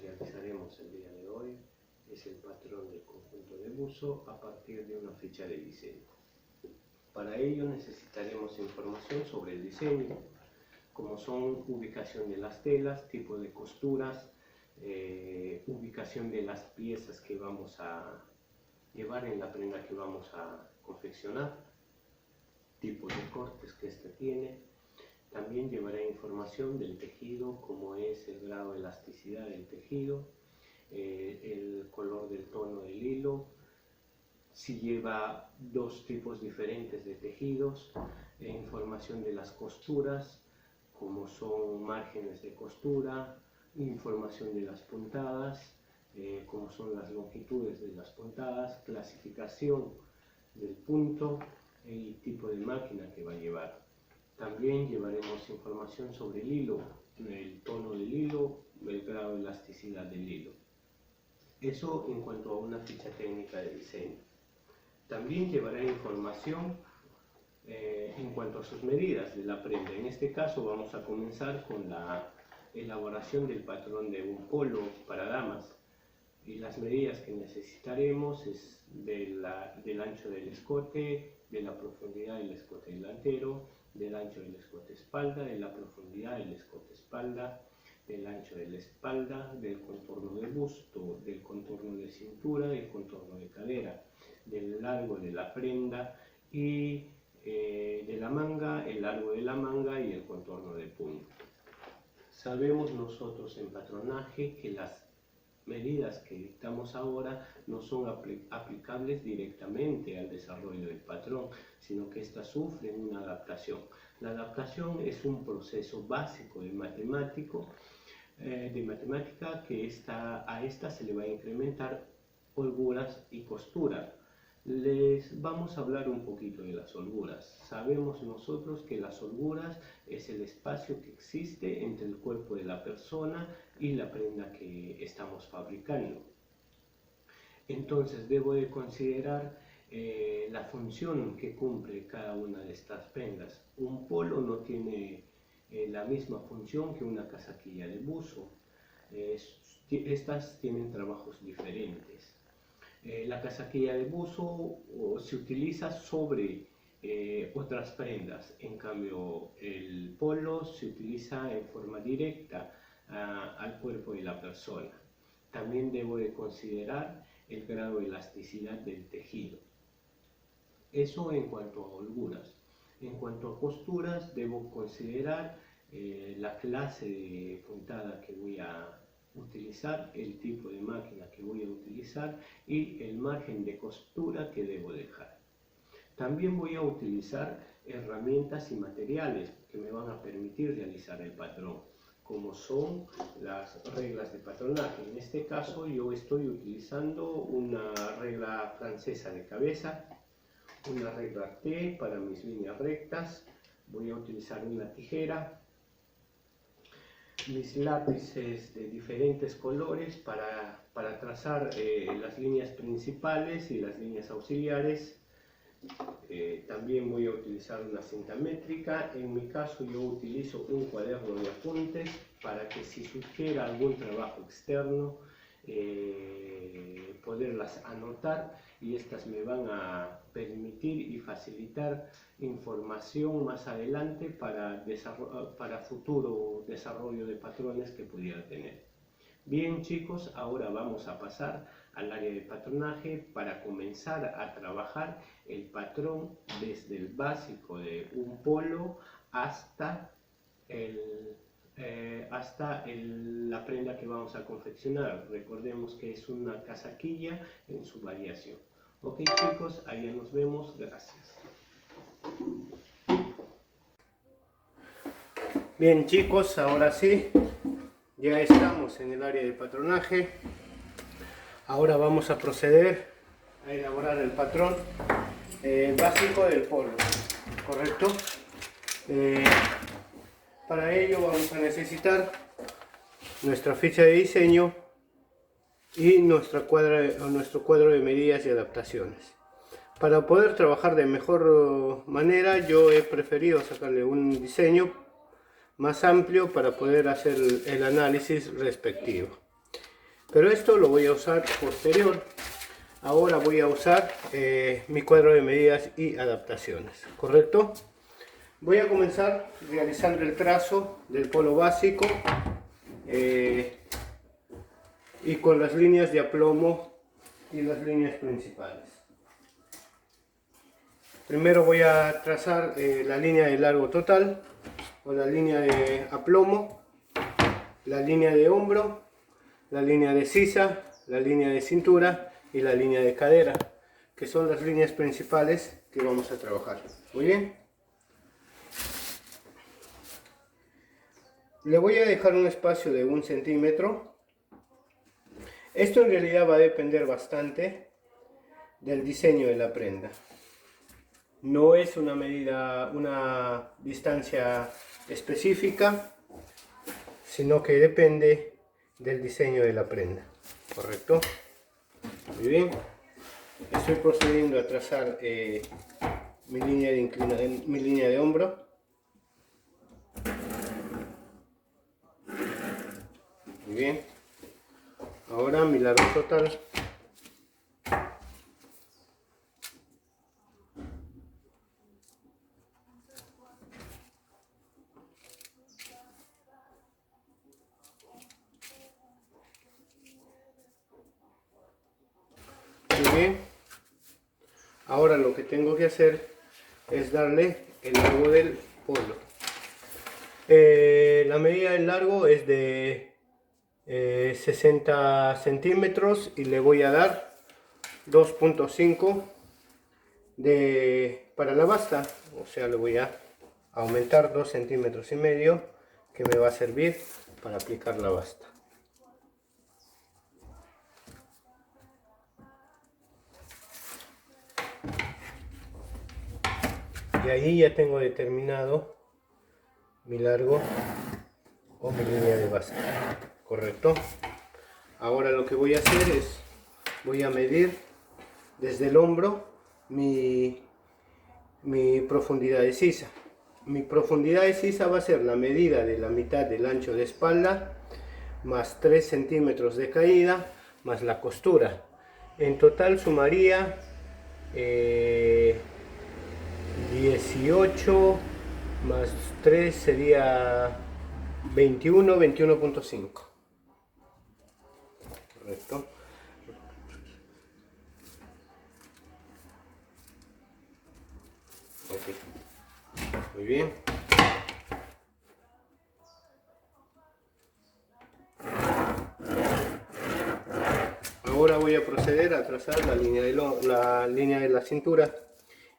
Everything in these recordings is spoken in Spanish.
realizaremos el día de hoy es el patrón del conjunto de buzo a partir de una ficha de diseño. Para ello necesitaremos información sobre el diseño, como son ubicación de las telas, tipo de costuras, ubicación de las piezas que vamos a llevar en la prenda que vamos a confeccionar, tipo de cortes que éste tiene. También llevaré información del tejido, como es el grado de elasticidad del tejido, el color del tono del hilo, si lleva dos tipos diferentes de tejidos, información de las costuras, como son márgenes de costura, información de las puntadas, como son las longitudes de las puntadas, clasificación del punto y tipo de máquina que va a llevar. También llevaremos información sobre el hilo, el tono del hilo, el grado de elasticidad del hilo. Eso en cuanto a una ficha técnica de diseño. También llevaré información en cuanto a sus medidas de la prenda. En este caso vamos a comenzar con la elaboración del patrón de un polo para damas. Y las medidas que necesitaremos es del ancho del escote, de la profundidad del escote delantero, del ancho del escote espalda, de la profundidad del escote espalda, del ancho de la espalda, del contorno de busto, del contorno de cintura, del contorno de cadera, del largo de la prenda y de la manga, el largo de la manga y el contorno de puño. Sabemos nosotros en patronaje que las medidas que dictamos ahora no son aplicables directamente al desarrollo del patrón, sino que éstas sufren una adaptación. La adaptación es un proceso básico de matemática que a esta se le va a incrementar holguras y costura. Les vamos a hablar un poquito de las holguras. Sabemos nosotros que las holguras es el espacio que existe entre el cuerpo de la persona y la prenda que estamos fabricando. Entonces debo de considerar la función que cumple cada una de estas prendas. Un polo no tiene la misma función que una casaquilla de buzo. Estas tienen trabajos diferentes. La casaquilla de buzo se utiliza sobre otras prendas, en cambio el polo se utiliza en forma directa al cuerpo de la persona. También debo de considerar el grado de elasticidad del tejido. Eso en cuanto a holguras. En cuanto a costuras, debo considerar la clase de puntada que voy a utilizar, el tipo de máquina que voy a utilizar y el margen de costura que debo dejar. También voy a utilizar herramientas y materiales que me van a permitir realizar el patrón, como son las reglas de patronaje. En este caso yo estoy utilizando una regla francesa de cabeza, una regla T para mis líneas rectas, voy a utilizar una tijera, mis lápices de diferentes colores para trazar las líneas principales y las líneas auxiliares. También voy a utilizar una cinta métrica. En mi caso yo utilizo un cuaderno de apuntes para que si surgiera algún trabajo externo poderlas anotar, y estas me van a permitir y facilitar información más adelante para futuro desarrollo de patrones que pudiera tener. Bien chicos, ahora vamos a pasar al área de patronaje para comenzar a trabajar el patrón desde el básico de un polo hasta la prenda que vamos a confeccionar. Recordemos que es una casaquilla en su variación. Ok chicos, allá nos vemos, gracias. Bien chicos, ahora sí, ya estamos en el área de patronaje. Ahora vamos a proceder a elaborar el patrón básico del polo, ¿correcto? Para ello vamos a necesitar nuestra ficha de diseño y nuestro cuadro de medidas y adaptaciones. Para poder trabajar de mejor manera, yo he preferido sacarle un diseño más amplio para poder hacer el análisis respectivo. pero esto lo voy a usar posterior. Ahora voy a usar mi cuadro de medidas y adaptaciones, ¿correcto? Voy a comenzar realizando el trazo del polo básico y con las líneas de aplomo y las líneas principales. Primero voy a trazar la línea de largo total, o la línea de aplomo, la línea de hombro, la línea de sisa, la línea de cintura y la línea de cadera, que son las líneas principales que vamos a trabajar. Muy bien. Le voy a dejar un espacio de 1 centímetro. Esto en realidad va a depender bastante del diseño de la prenda. No es una medida, una distancia específica, sino que depende del diseño de la prenda, ¿correcto? Muy bien. Estoy procediendo a trazar mi línea de hombro. Muy bien. Ahora mi largo total. Muy bien. Ahora lo que tengo que hacer es darle el largo del polo. La medida del largo es de 60 centímetros y le voy a dar 2.5 para la basta, o sea, le voy a aumentar 2 centímetros y medio, que me va a servir para aplicar la basta. Y ahí ya tengo determinado mi largo o mi línea de basta, ¿correcto? Ahora lo que voy a hacer es, voy a medir desde el hombro mi profundidad de sisa. Mi profundidad de sisa va a ser la medida de la mitad del ancho de espalda más 3 centímetros de caída más la costura. En total sumaría 18 más 3 sería 21.5. Correcto. Okay. Muy bien. Ahora voy a proceder a trazar la línea de la cintura,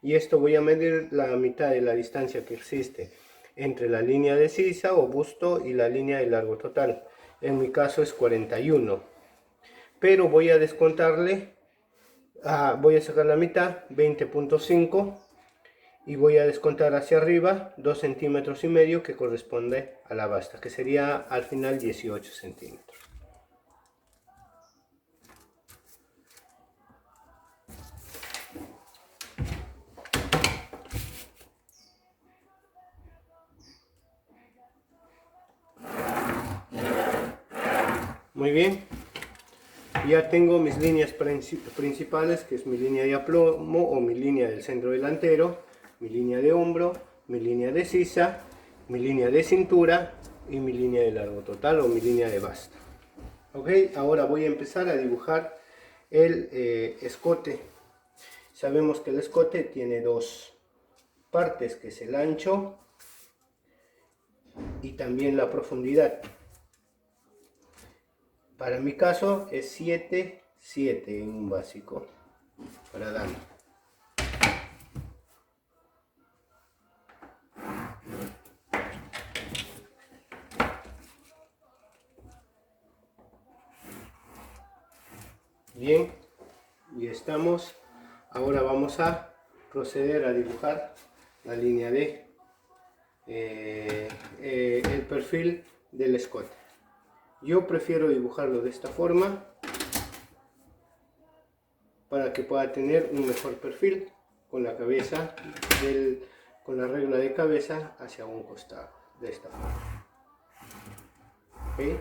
y esto voy a medir la mitad de la distancia que existe entre la línea de sisa o busto y la línea de largo total. En mi caso es 41, pero voy a descontarle, voy a sacar la mitad, 20.5, y voy a descontar hacia arriba 2 centímetros y medio, que corresponde a la basta, que sería al final 18 centímetros. Muy bien, ya tengo mis líneas principales, que es mi línea de aplomo o mi línea del centro delantero, mi línea de hombro, mi línea de sisa, mi línea de cintura y mi línea de largo total o mi línea de basta. Ok, ahora voy a empezar a dibujar el escote. Sabemos que el escote tiene dos partes, que es el ancho y también la profundidad. Para mi caso es 7, 7 en un básico para dama. Bien, y estamos. Ahora vamos a proceder a dibujar la línea de el perfil del escote. Yo prefiero dibujarlo de esta forma para que pueda tener un mejor perfil, con la cabeza con la regla de cabeza hacia un costado, de esta forma. ¿Okay?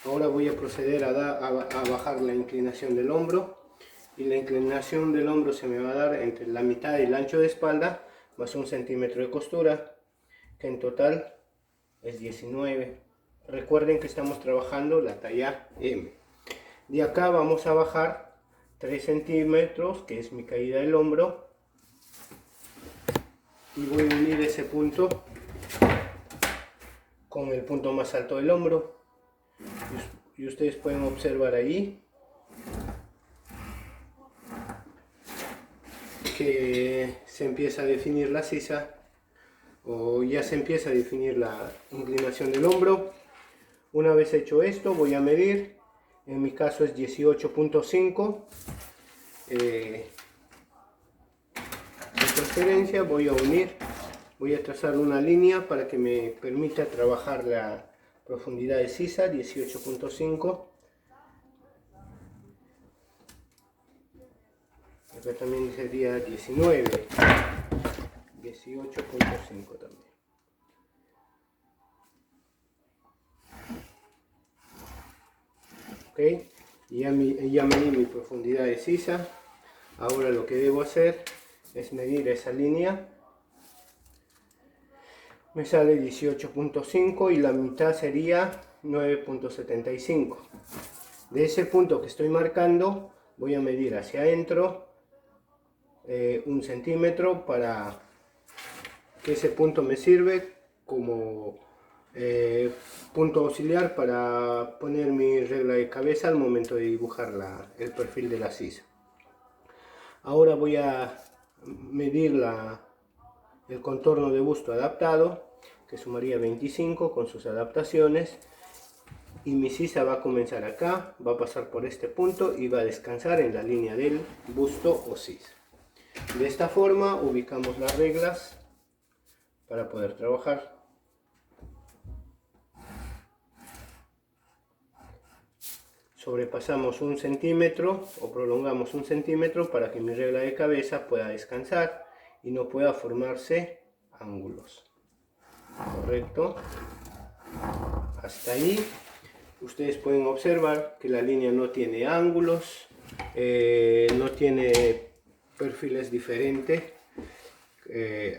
Ahora voy a proceder a bajar la inclinación del hombro, y la inclinación del hombro se me va a dar entre la mitad y el ancho de espalda más 1 centímetro de costura, que en total es 19. Recuerden que estamos trabajando la talla M. De acá vamos a bajar 3 centímetros, que es mi caída del hombro, y voy a unir ese punto con el punto más alto del hombro, y ustedes pueden observar ahí que se empieza a definir la sisa, o ya se empieza a definir la inclinación del hombro. Una vez hecho esto, voy a medir, en mi caso es 18.5 de transferencia. Voy a unir, voy a trazar una línea para que me permita trabajar la profundidad de sisa, 18.5. Acá también sería 19, 18.5 también. Ok, ya medí mi profundidad de sisa. Ahora lo que debo hacer es medir esa línea. Me sale 18.5 y la mitad sería 9.75. De ese punto que estoy marcando voy a medir hacia adentro 1 centímetro, para que ese punto me sirve como punto auxiliar para poner mi regla de cabeza al momento de dibujar el perfil de la sisa. Ahora voy a medir el contorno de busto adaptado, que sumaría 25 con sus adaptaciones, y mi sisa va a comenzar acá, va a pasar por este punto y va a descansar en la línea del busto o sisa. De esta forma ubicamos las reglas para poder trabajar. Sobrepasamos 1 centímetro o prolongamos 1 centímetro para que mi regla de cabeza pueda descansar y no pueda formarse ángulos. Correcto. Hasta ahí ustedes pueden observar que la línea no tiene ángulos, no tiene perfiles diferentes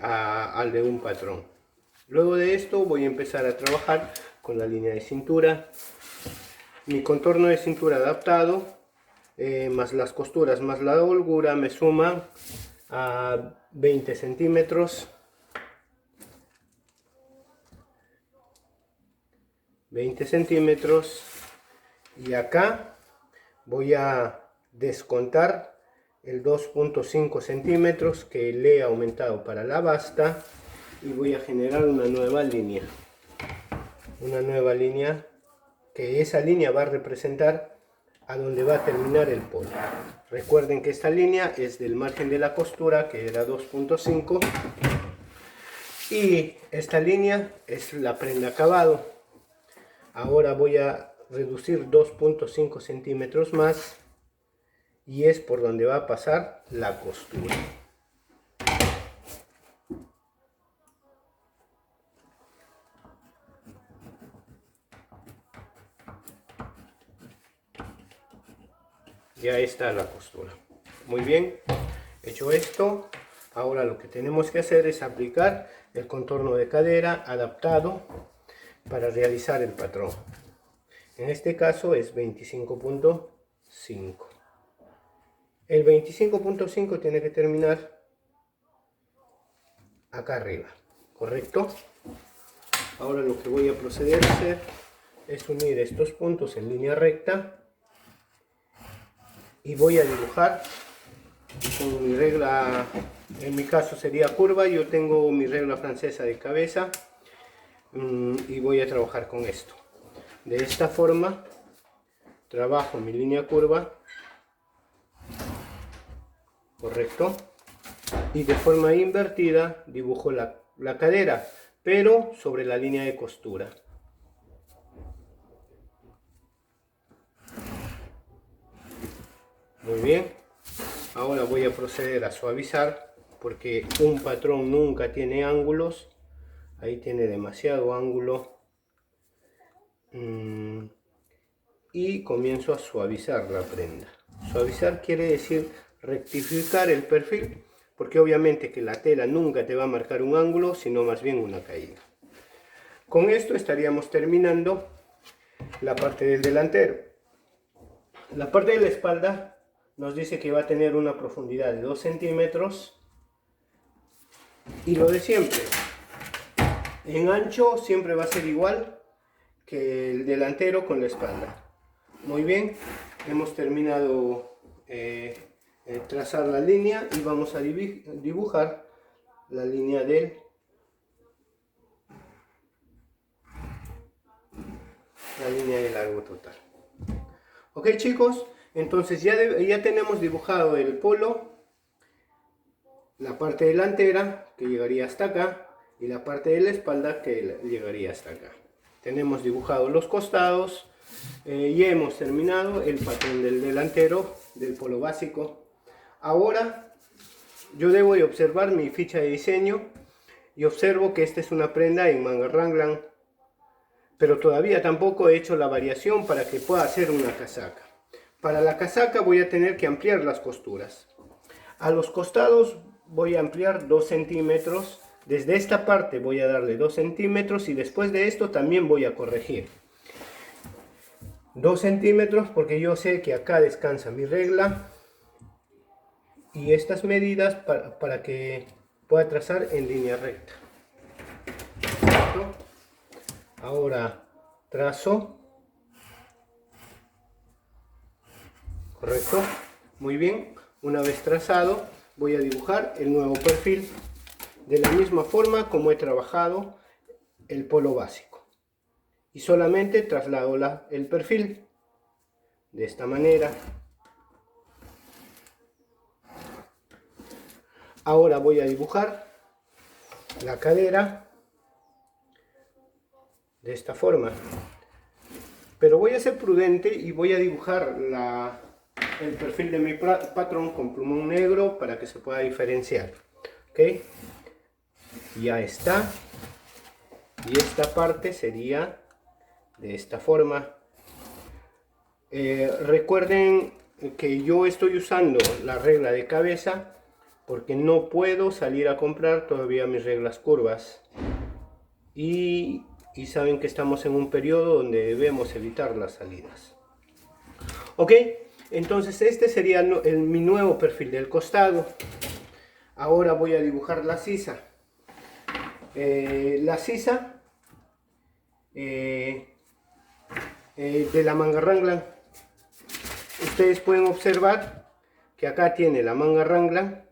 al de un patrón. Luego de esto voy a empezar a trabajar con la línea de cintura. Mi contorno de cintura adaptado, más las costuras más la holgura, me suman a 20 centímetros. 20 centímetros, y acá voy a descontar el 2.5 centímetros que le he aumentado para la basta, y voy a generar una nueva línea que esa línea va a representar a donde va a terminar el polo. Recuerden que esta línea es del margen de la costura, que era 2.5, y esta línea es la prenda acabado. Ahora voy a reducir 2.5 centímetros más, y es por donde va a pasar la costura. Ya está la costura. Muy bien, hecho esto, ahora lo que tenemos que hacer es aplicar el contorno de cadera adaptado para realizar el patrón. En este caso es 25.5. El 25.5 tiene que terminar acá arriba, ¿correcto? Ahora lo que voy a proceder a hacer es unir estos puntos en línea recta, y voy a dibujar con mi regla, en mi caso sería curva. Yo tengo mi regla francesa de cabeza, y voy a trabajar con esto. De esta forma trabajo mi línea curva, correcto, y de forma invertida dibujo la cadera, pero sobre la línea de costura. Muy bien, ahora voy a proceder a suavizar, porque un patrón nunca tiene ángulos. Ahí tiene demasiado ángulo, y comienzo a suavizar la prenda. Suavizar quiere decir rectificar el perfil, porque obviamente que la tela nunca te va a marcar un ángulo, sino más bien una caída. Con esto estaríamos terminando la parte del delantero. La parte de la espalda nos dice que va a tener una profundidad de 2 centímetros y lo de siempre. En ancho siempre va a ser igual que el delantero con la espalda. Muy bien, hemos terminado trazar la línea y vamos a dibujar la línea del largo total. Ok chicos, entonces ya tenemos dibujado el polo, la parte delantera que llegaría hasta acá y la parte de la espalda que llegaría hasta acá. Tenemos dibujado los costados, ya hemos terminado el patrón del delantero del polo básico. Ahora yo debo de observar mi ficha de diseño y observo que esta es una prenda en manga raglan, pero todavía tampoco he hecho la variación para que pueda hacer una casaca. Para la casaca voy a tener que ampliar las costuras. A los costados voy a ampliar 2 centímetros. Desde esta parte voy a darle 2 centímetros y después de esto también voy a corregir 2 centímetros porque yo sé que acá descansa mi regla y estas medidas para que pueda trazar en línea recta. ¿Listo? Ahora trazo. Correcto, muy bien. Una vez trazado voy a dibujar el nuevo perfil de la misma forma como he trabajado el polo básico y solamente traslado el perfil de esta manera. Ahora voy a dibujar la cadera de esta forma, pero voy a ser prudente y voy a dibujar el perfil de mi patrón con plumón negro para que se pueda diferenciar. ¿Ok? Ya está. Y esta parte sería de esta forma. Recuerden que yo estoy usando la regla de cabeza porque no puedo salir a comprar todavía mis reglas curvas. Y saben que estamos en un periodo donde debemos evitar las salidas. Ok. Entonces este sería mi nuevo perfil del costado. Ahora voy a dibujar la sisa. La sisa de la manga raglan. Ustedes pueden observar que acá tiene la manga raglan.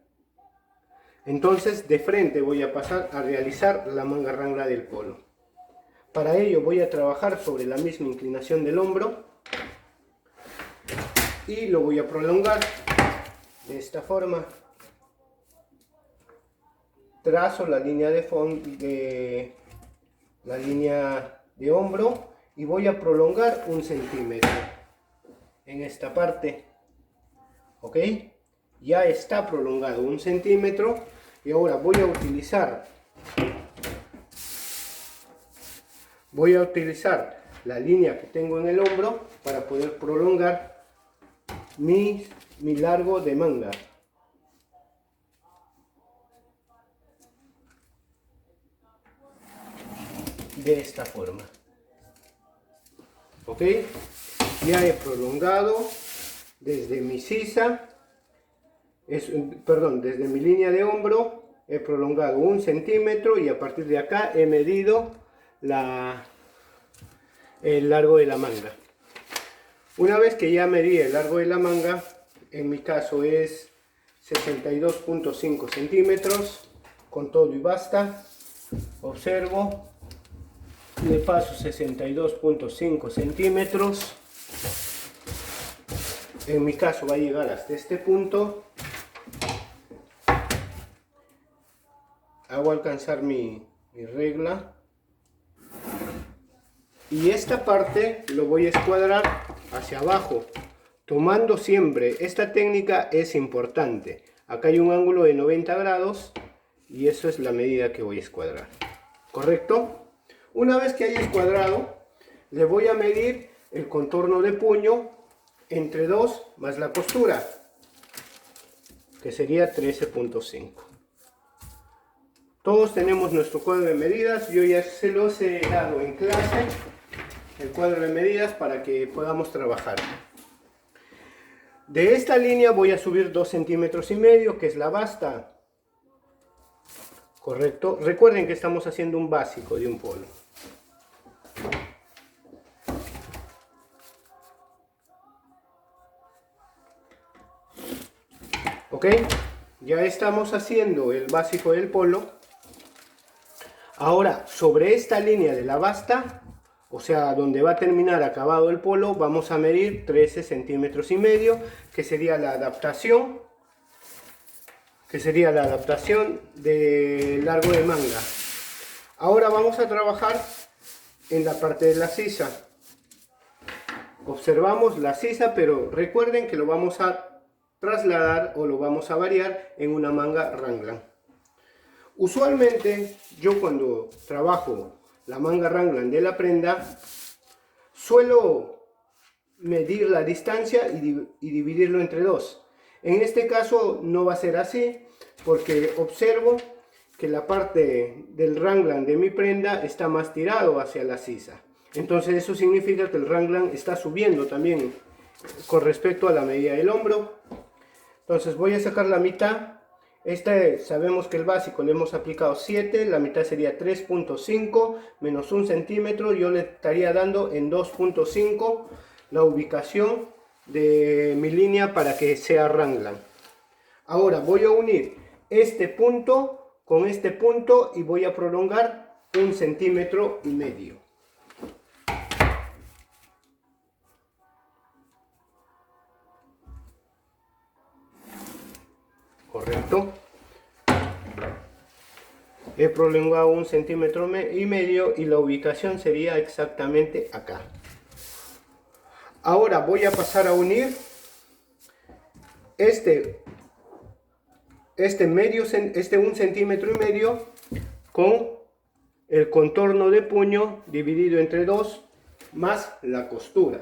Entonces de frente voy a pasar a realizar la manga raglan del polo. Para ello voy a trabajar sobre la misma inclinación del hombro y lo voy a prolongar de esta forma. Trazo la línea la línea de hombro y voy a prolongar 1 centímetro en esta parte. Ok, ya está prolongado 1 centímetro y ahora voy a utilizar la línea que tengo en el hombro para poder prolongar mi largo de manga. De esta forma. Ok, ya he prolongado desde mi sisa, desde mi línea de hombro he prolongado 1 centímetro y a partir de acá he medido el largo de la manga. Una vez que ya medí el largo de la manga, en mi caso es 62.5 centímetros, con todo y basta. Observo, le paso 62.5 centímetros. En mi caso va a llegar hasta este punto. Hago alcanzar mi regla. Y esta parte lo voy a escuadrar hacia abajo, tomando siempre, esta técnica es importante. Acá hay un ángulo de 90 grados y eso es la medida que voy a escuadrar. ¿Correcto? Una vez que haya escuadrado, le voy a medir el contorno de puño entre 2 más la costura, que sería 13.5. Todos tenemos nuestro cuadro de medidas. Yo ya se los he dado en clase, el cuadro de medidas, para que podamos trabajar. De esta línea voy a subir 2,5 centímetros, que es la basta. Correcto. Recuerden que estamos haciendo un básico de un polo. Ok, ya estamos haciendo el básico del polo. Ahora, sobre esta línea de la basta, o sea, donde va a terminar acabado el polo, vamos a medir 13,5 centímetros, que sería la adaptación, de largo de manga. Ahora vamos a trabajar en la parte de la sisa. Observamos la sisa, pero recuerden que lo vamos a trasladar o lo vamos a variar en una manga Raglan. Usualmente yo cuando trabajo la manga Raglan de la prenda suelo medir la distancia y dividirlo entre 2. En este caso no va a ser así, porque observo que la parte del Raglan de mi prenda está más tirado hacia la sisa. Entonces eso significa que el Raglan está subiendo también con respecto a la medida del hombro. Entonces voy a sacar la mitad. Sabemos que el básico le hemos aplicado 7, la mitad sería 3.5 menos 1 centímetro. Yo le estaría dando en 2.5 la ubicación de mi línea para que sea Raglan. Ahora voy a unir este punto con este punto y voy a prolongar 1,5 centímetros. Correcto. He prolongado 1,5 centímetros y la ubicación sería exactamente acá. Ahora voy a pasar a unir este 1,5 centímetros con el contorno de puño dividido entre 2 más la costura,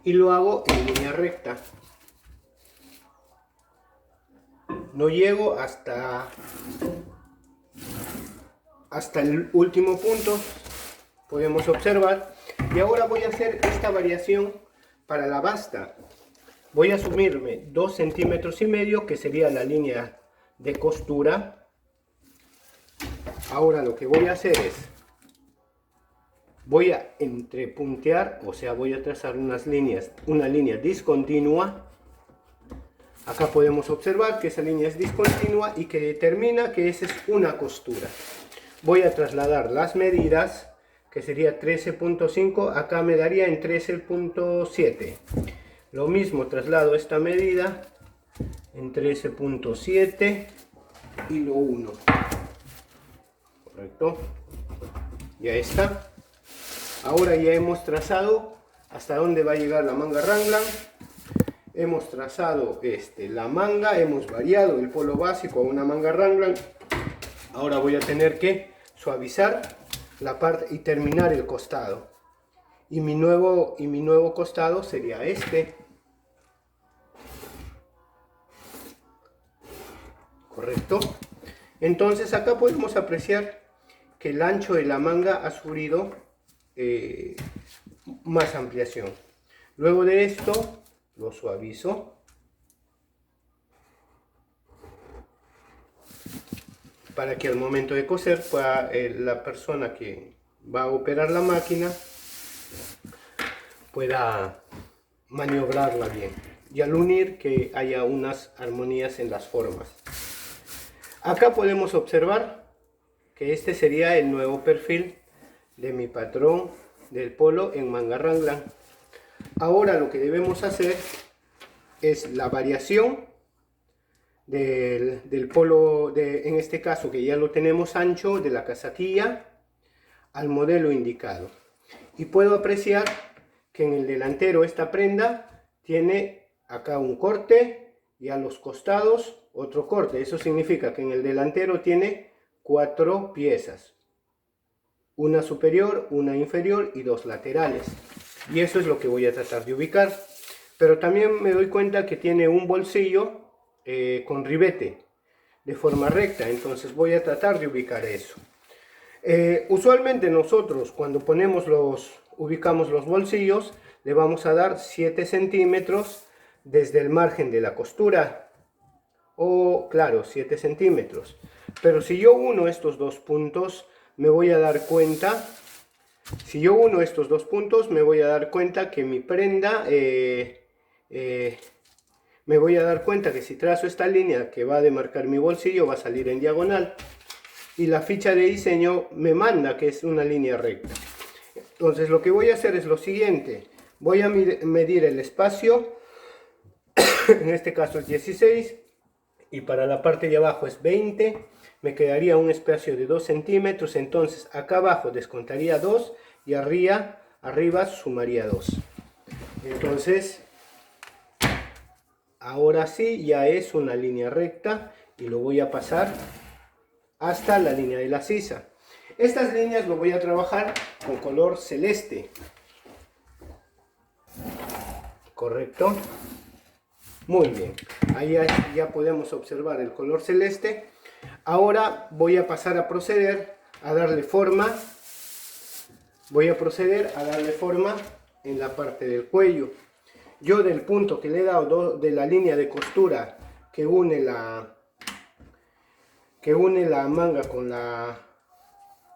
y lo hago en línea recta. No llego hasta el último punto, podemos observar. Y ahora voy a hacer esta variación para la basta. Voy a sumirme 2,5 centímetros, que sería la línea de costura. Ahora lo que voy a hacer es, voy a entrepuntear, o sea, voy a trazar una línea discontinua. Acá podemos observar que esa línea es discontinua y que determina que esa es una costura. Voy a trasladar las medidas, que sería 13.5, acá me daría en 13.7. Lo mismo, traslado esta medida en 13.7 y lo uno. Correcto. Ya está. Ahora ya hemos trazado hasta dónde va a llegar la manga Raglan. Hemos trazado la manga, hemos variado el polo básico a una manga Raglan. Ahora voy a tener que suavizar la parte y terminar el costado. Y mi nuevo costado sería este. Correcto. Entonces acá podemos apreciar que el ancho de la manga ha sufrido más ampliación. Luego de esto lo suavizo para que al momento de coser pueda la persona que va a operar la máquina pueda maniobrarla bien, y al unir que haya unas armonías en las formas. Acá podemos observar que este sería el nuevo perfil de mi patrón del polo en manga Raglan. Ahora lo que debemos hacer es la variación del polo, en este caso que ya lo tenemos ancho, de la casaquilla al modelo indicado. Y puedo apreciar que en el delantero esta prenda tiene acá un corte y a los costados otro corte. Eso significa que en el delantero tiene 4 piezas, una superior, una inferior y 2 laterales. Y eso es lo que voy a tratar de ubicar. Pero también me doy cuenta que tiene un bolsillo con ribete de forma recta, entonces voy a tratar de ubicar eso. Usualmente nosotros cuando ubicamos los bolsillos, le vamos a dar 7 centímetros desde el margen de la costura, o claro, 7 centímetros. Pero si yo uno estos dos puntos, me voy a dar cuenta, que mi prenda, me voy a dar cuenta que si trazo esta línea que va a demarcar mi bolsillo, va a salir en diagonal. Y la ficha de diseño me manda que es una línea recta. Entonces lo que voy a hacer es lo siguiente. Voy a medir el espacio, en este caso es 16, y para la parte de abajo es 20. Me quedaría un espacio de 2 centímetros, entonces acá abajo descontaría 2 y arriba sumaría 2. Entonces, ahora sí ya es una línea recta y lo voy a pasar hasta la línea de la sisa. Estas líneas lo voy a trabajar con color celeste. ¿Correcto? Muy bien. Ahí ya podemos observar el color celeste. Ahora voy a pasar a proceder a darle forma. En la parte del cuello. Yo del punto que le he dado de la línea de costura que une la manga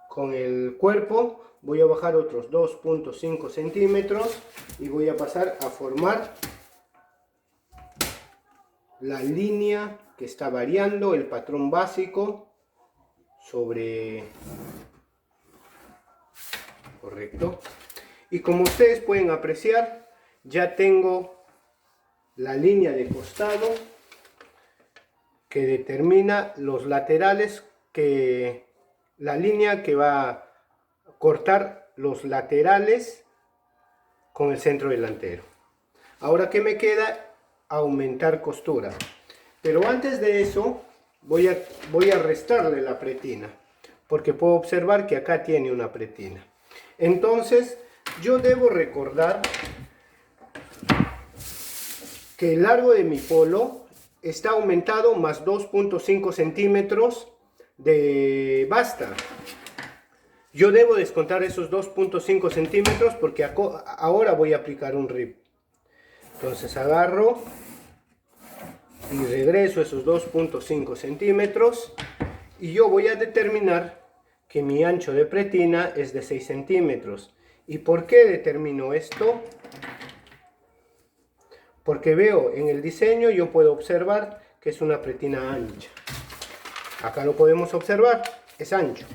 con el cuerpo, voy a bajar otros 2.5 centímetros y voy a pasar a formar la línea que está variando el patrón básico sobre... Correcto. Y como ustedes pueden apreciar, ya tengo la línea de costado que determina los laterales, la línea que va a cortar los laterales con el centro delantero. Ahora, ¿qué me queda? Aumentar costura. Pero antes de eso voy a restarle la pretina, porque puedo observar que acá tiene una pretina. Entonces yo debo recordar que el largo de mi polo está aumentado más 2.5 centímetros de basta. Yo debo descontar esos 2.5 centímetros porque ahora voy a aplicar un rib. Entonces agarro y regreso esos 2.5 centímetros y yo voy a determinar que mi ancho de pretina es de 6 centímetros. ¿Y por qué determino esto? Porque veo en el diseño, yo puedo observar que es una pretina ancha. Acá lo podemos observar, es ancho.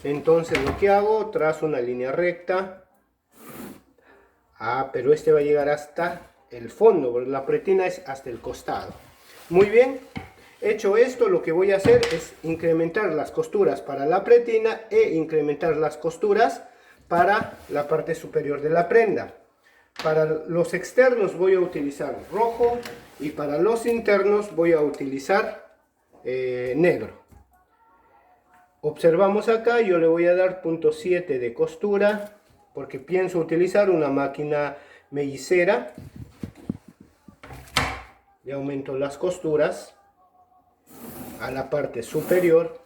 Entonces lo que hago, trazo una línea recta. Pero este va a llegar hasta el fondo, porque la pretina es hasta el costado. Muy bien, hecho esto, lo que voy a hacer es incrementar las costuras para la pretina e incrementar las costuras para la parte superior de la prenda. Para los externos voy a utilizar rojo y para los internos voy a utilizar negro. Observamos acá, yo le voy a dar 0.7 de costura porque pienso utilizar una máquina mellicera. Le aumento las costuras a la parte superior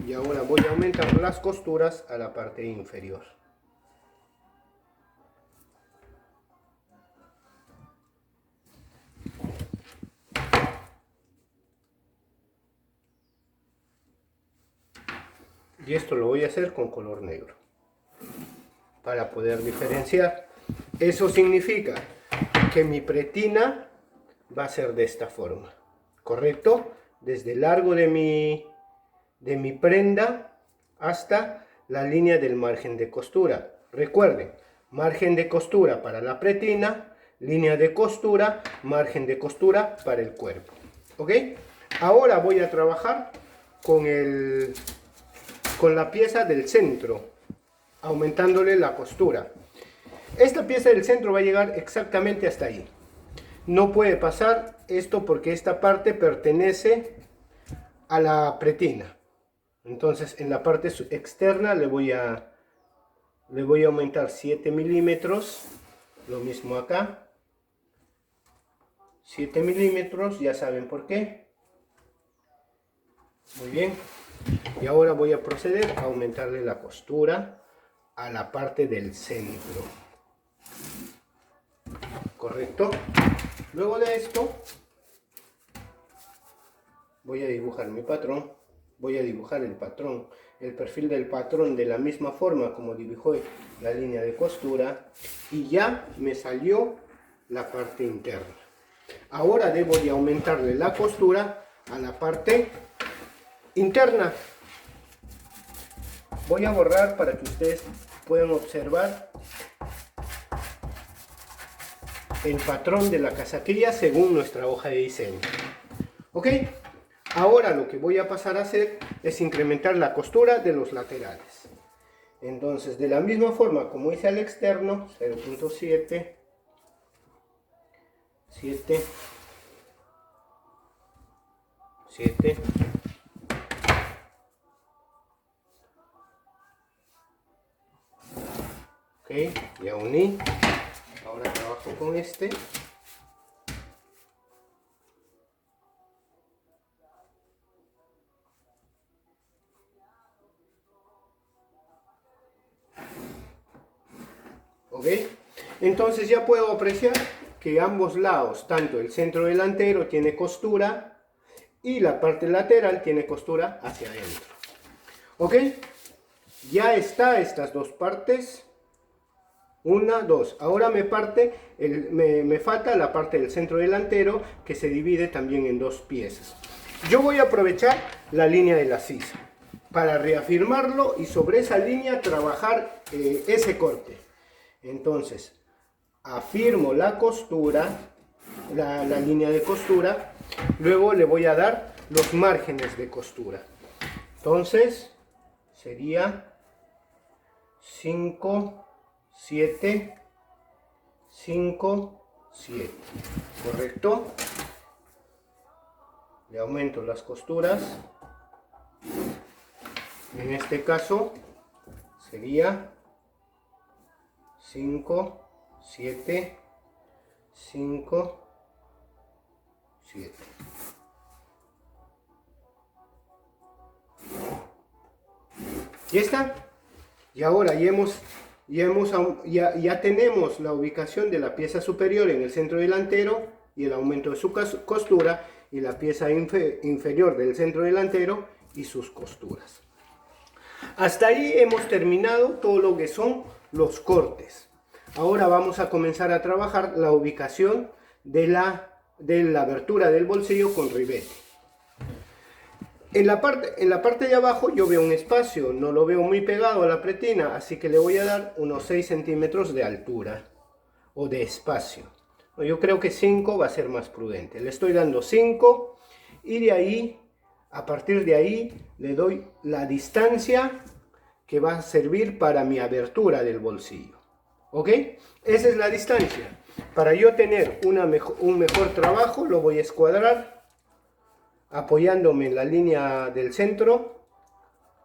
y ahora voy a aumentar las costuras a la parte inferior. Y esto lo voy a hacer con color negro para poder diferenciar. Eso significa que mi pretina va a ser de esta forma, ¿correcto? Desde el largo de mi prenda hasta la línea del margen de costura. Recuerden, margen de costura para la pretina, línea de costura, margen de costura para el cuerpo. ¿Ok? Ahora voy a trabajar con la pieza del centro, aumentándole la costura. Esta pieza del centro va a llegar exactamente hasta ahí. No puede pasar esto porque esta parte pertenece a la pretina. Entonces en la parte externa le voy a aumentar 7 milímetros Lo mismo acá. 7 milímetros, ya saben por qué. Muy bien. Y ahora voy a proceder a aumentarle la costura a la parte del centro. Correcto. Luego de esto voy a dibujar mi patrón. Voy a dibujar el patrón, el perfil del patrón de la misma forma como dibujó la línea de costura, y ya me salió la parte interna. Ahora debo de aumentarle la costura a la parte interna. Voy a borrar para que ustedes puedan observar el patrón de la casaquilla según nuestra hoja de diseño. ¿Ok? Ahora lo que voy a pasar a hacer es incrementar la costura de los laterales. Entonces, de la misma forma como hice al externo, 0.7, 7, 7, ok, ya uní. Ahora trabajo con este. ¿Ok? Entonces ya puedo apreciar que ambos lados, tanto el centro delantero tiene costura y la parte lateral tiene costura hacia adentro. ¿Ok? Ya está estas dos partes. Una, dos. Ahora me falta la parte del centro delantero, que se divide también en dos piezas. Yo voy a aprovechar la línea de la sisa para reafirmarlo y sobre esa línea trabajar ese corte. Entonces, afirmo la costura, la línea de costura, luego le voy a dar los márgenes de costura. Entonces, sería 5, 7, 5, 7, ¿correcto? Le aumento las costuras. En este caso sería 5, 7, 5, 7. ¿Ya está? Y ahora ya tenemos la ubicación de la pieza superior en el centro delantero y el aumento de su costura, y la pieza inferior del centro delantero y sus costuras. Hasta ahí hemos terminado todo lo que son los cortes. Ahora vamos a comenzar a trabajar la ubicación de la abertura del bolsillo con ribete. En la parte de abajo yo veo un espacio, no lo veo muy pegado a la pretina, así que le voy a dar unos 6 centímetros de altura o de espacio. Yo creo que 5 va a ser más prudente. Le estoy dando 5 y de ahí, a partir de ahí, le doy la distancia que va a servir para mi abertura del bolsillo. ¿Ok? Esa es la distancia. Para yo tener un mejor trabajo, lo voy a escuadrar apoyándome en la línea del centro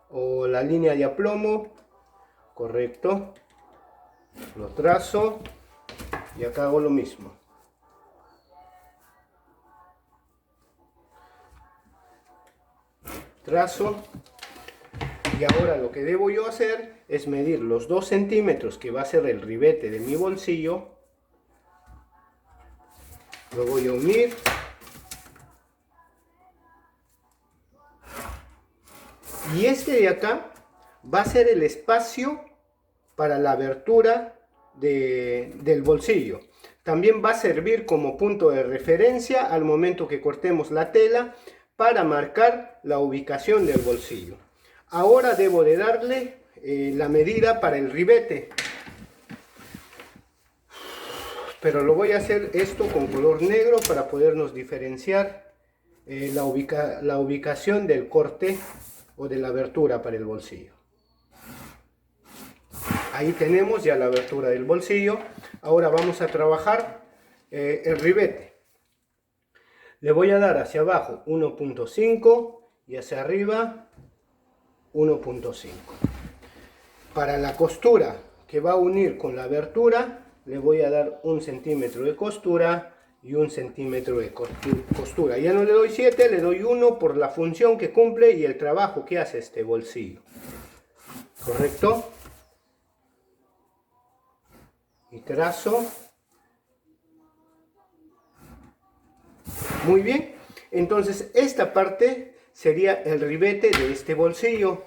o la línea de aplomo. Correcto. Lo trazo y acá hago lo mismo. Trazo, y ahora lo que debo yo hacer es medir los 2 centímetros que va a ser el ribete de mi bolsillo. Lo voy a unir y este de acá va a ser el espacio para la abertura del bolsillo. También va a servir como punto de referencia al momento que cortemos la tela para marcar la ubicación del bolsillo. Ahora debo de darle la medida para el ribete, pero lo voy a hacer esto con color negro para podernos diferenciar la ubicación del corte o de la abertura para el bolsillo. Ahí tenemos ya la abertura del bolsillo. Ahora vamos a trabajar el ribete. Le voy a dar hacia abajo 1.5 y hacia arriba 1.5. Para la costura que va a unir con la abertura, le voy a dar 1 centímetro de costura y 1 centímetro de costura. Ya no le doy 7, le doy 1 por la función que cumple y el trabajo que hace este bolsillo. ¿Correcto? Y trazo. Muy bien. Entonces esta parte sería el ribete de este bolsillo.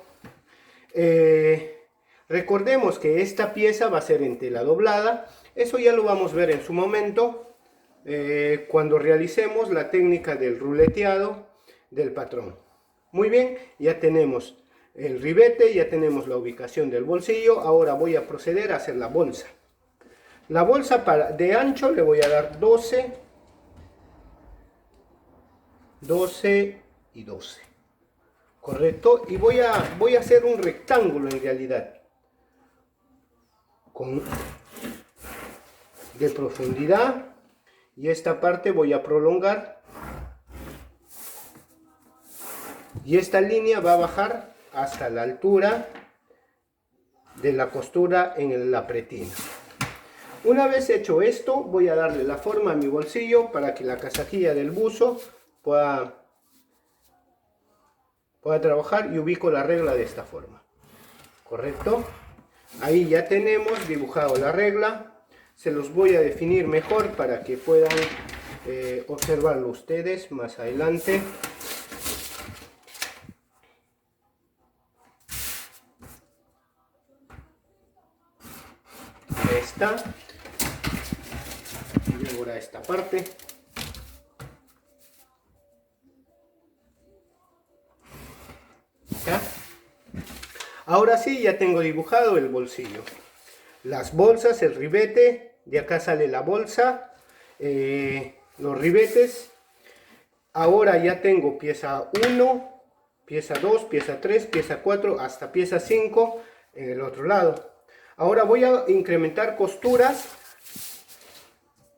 Recordemos que esta pieza va a ser en tela doblada. Eso ya lo vamos a ver en su momento, cuando realicemos la técnica del ruleteado del patrón. Muy bien, ya tenemos el ribete, ya tenemos la ubicación del bolsillo. Ahora voy a proceder a hacer la bolsa. La bolsa de ancho le voy a dar 12 y 12. Correcto, y voy a hacer un rectángulo en realidad de profundidad, y esta parte voy a prolongar y esta línea va a bajar hasta la altura de la costura en la pretina. Una vez hecho esto, voy a darle la forma a mi bolsillo para que la casajilla del buzo pueda trabajar, y ubico la regla de esta forma. Correcto, ahí ya tenemos dibujado la regla. Se los voy a definir mejor para que puedan observarlo ustedes más adelante. Ahí está. Y ahora esta parte. ¿Ya? Ahora sí, ya tengo dibujado el bolsillo, las bolsas, el ribete. De acá sale la bolsa, los ribetes. Ahora ya tengo pieza 1, pieza 2, pieza 3, pieza 4, hasta pieza 5 en el otro lado. Ahora voy a incrementar costuras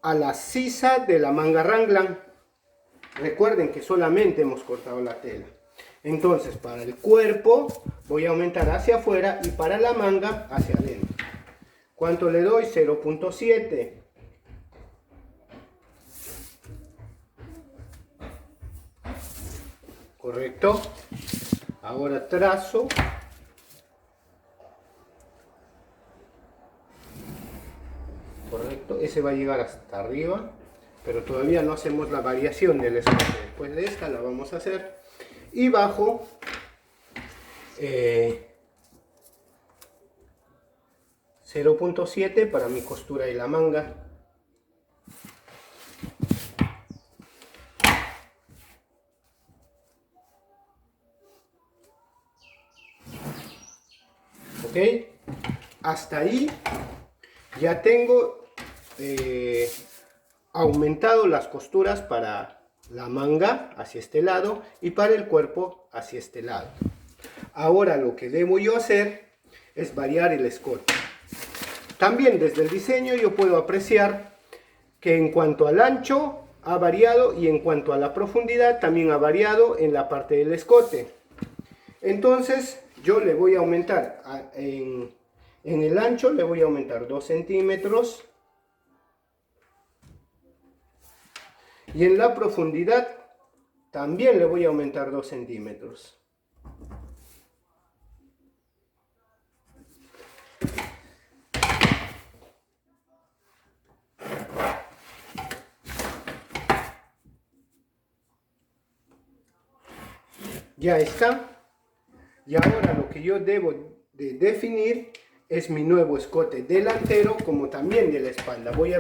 a la sisa de la manga raglan. Recuerden que solamente hemos cortado la tela. Entonces, para el cuerpo voy a aumentar hacia afuera y para la manga hacia adentro. ¿Cuánto le doy? 0.7. Correcto. Ahora trazo. Correcto. Ese va a llegar hasta arriba, pero todavía no hacemos la variación del escote. Después de esta la vamos a hacer. Y bajo 0.7 para mi costura y la manga. Ok, hasta ahí ya tengo aumentado las costuras para la manga hacia este lado y para el cuerpo hacia este lado. Ahora lo que debo yo hacer es variar el escote. También desde el diseño yo puedo apreciar que en cuanto al ancho ha variado, y en cuanto a la profundidad también ha variado en la parte del escote. Entonces yo le voy a aumentar en el ancho, le voy a aumentar 2 centímetros, y en la profundidad también le voy a aumentar 2 centímetros. Ya está. Y ahora lo que yo debo de definir es mi nuevo escote delantero, como también de la espalda. Voy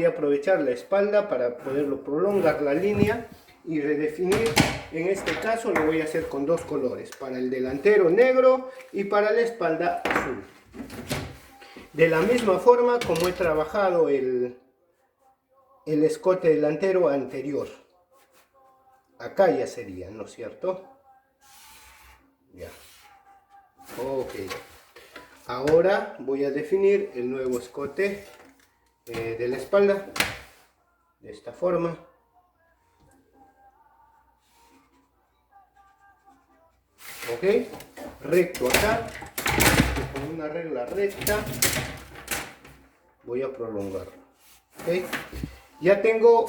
a aprovechar la espalda para poderlo prolongar la línea y redefinir. En este caso lo voy a hacer con dos colores, para el delantero negro y para la espalda azul. De la misma forma como he trabajado el escote delantero anterior. Acá ya sería, ¿no es cierto? Ya. Ok. Ahora voy a definir el nuevo escote de la espalda. De esta forma. Ok. Recto acá. Con una regla recta. voy a prolongarlo. ¿Okay? Ya tengo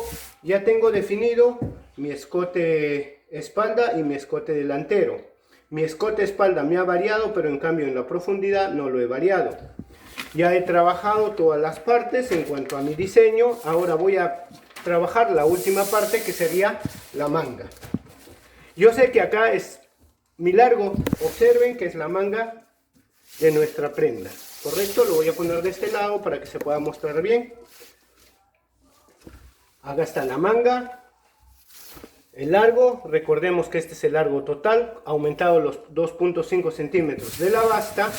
definido mi escote espalda y mi escote delantero. Mi escote espalda me ha variado, pero en cambio en la profundidad no lo he variado. Ya he trabajado todas las partes en cuanto a mi diseño. Ahora voy a trabajar la última parte, que sería la manga. Yo sé que acá es mi largo. Observen que es la manga de nuestra prenda. ¿Correcto? Lo voy a poner de este lado para que se pueda mostrar bien. Acá está la manga. El largo, recordemos que este es el largo total, aumentado los 2.5 centímetros de la basta.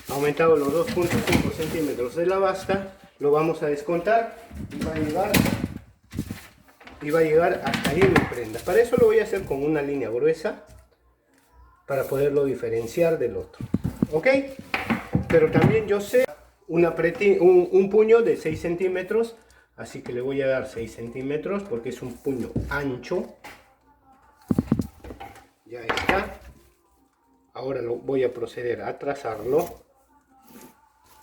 Aumentado los 2.5 centímetros de la basta, lo vamos a descontar y va a llegar hasta ahí en mi prenda. Para eso lo voy a hacer con una línea gruesa para poderlo diferenciar del otro. ¿Ok? Pero también yo sé un puño de 6 centímetros, así que le voy a dar 6 centímetros porque es un puño ancho. Ya está. Ahora lo voy a proceder a trazarlo.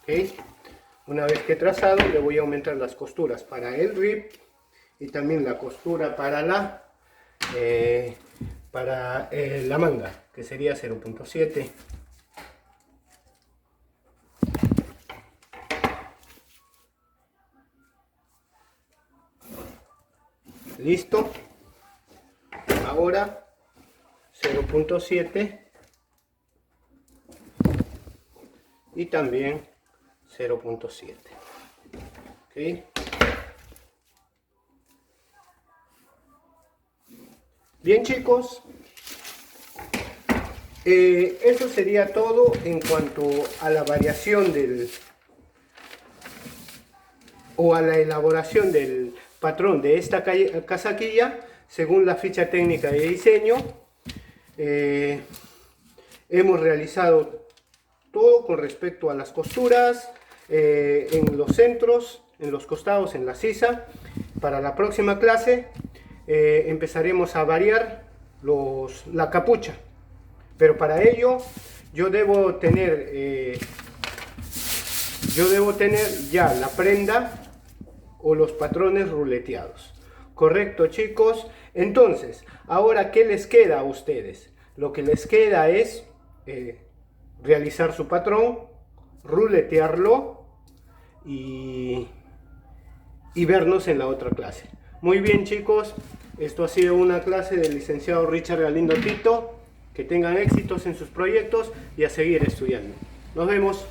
¿Okay? Una vez que he trazado, le voy a aumentar las costuras para el rib y también la costura para la manga, que sería 0.7. Listo. Ahora 0.7 y también 0.7. ¿Okay? Bien, chicos, eso sería todo en cuanto a la variación o a la elaboración del patrón de esta casaquilla según la ficha técnica de diseño. Hemos realizado todo con respecto a las costuras, en los centros, en los costados, en la sisa. Para la próxima clase empezaremos a variar la capucha, pero para ello yo debo tener ya la prenda o los patrones ruleteados. Correcto, chicos. Entonces, ahora, ¿qué les queda a ustedes? Lo que les queda es realizar su patrón, ruletearlo y vernos en la otra clase. Muy bien, chicos, esto ha sido una clase del licenciado Richard Galindo Tito. Que tengan éxitos en sus proyectos y a seguir estudiando. Nos vemos.